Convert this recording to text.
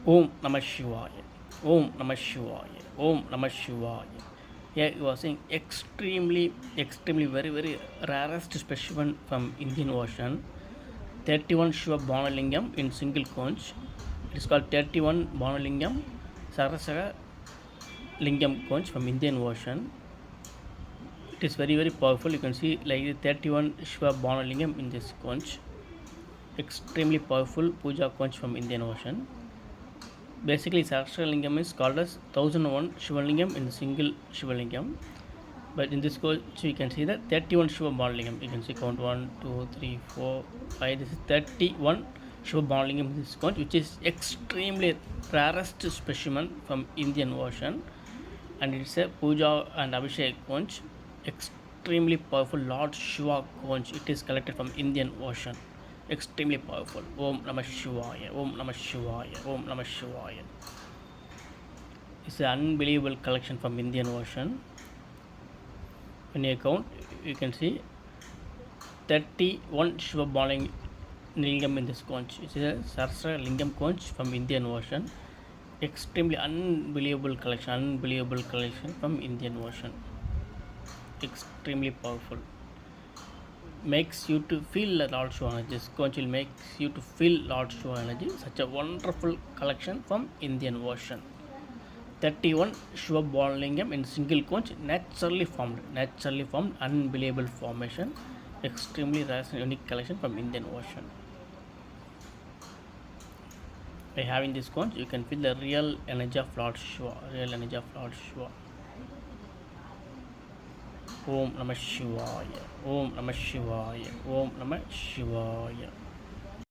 Om Namah Shivaya. Om Namah Shivaya. Om Namah Shivaya. Here you are saying extremely, very rarest specimen from Indian Ocean. 31 Shiva banalingam in single conch. It is called 31 banalingam sahasra lingam conch from Indian Ocean. It is very powerful. You can see like 31 Shiva banalingam in this conch. Extremely powerful puja conch from Indian Ocean. Basically, sahasra lingam is called as 1001 Shivalingam in the single Shivalingam. But in this conch, you can see that 31 Shiva banalingam. You can see count 1, 2, 3, 4, 5. This is 31 Shiva banalingam in this conch, which is extremely rarest specimen from Indian Ocean. And it's a puja and abhishek conch. Extremely powerful Lord Shiva conch. It is collected from Indian Ocean. Extremely powerful. Om Namah Shivaya. Om Namah Shivaya. Om Namah Shivaya. It's an unbelievable collection from Indian Ocean. When you count, you can see 31 Shiva Lingam in this conch. It's a sahasra lingam conch from Indian Ocean. Extremely unbelievable collection from Indian Ocean. Extremely powerful. Makes you to feel Lord Shiva energy. This conch will make you to feel Lord Shiva energy. Such a wonderful collection from Indian Ocean. 31 Shiva banalingam in single conch, naturally formed, unbelievable formation. Extremely rare and unique collection from Indian Ocean. By having this conch, you can feel the real energy of Lord Shiva. Om Namah Shivaya. Om Namah Shivaya. Om Namah Shivaya.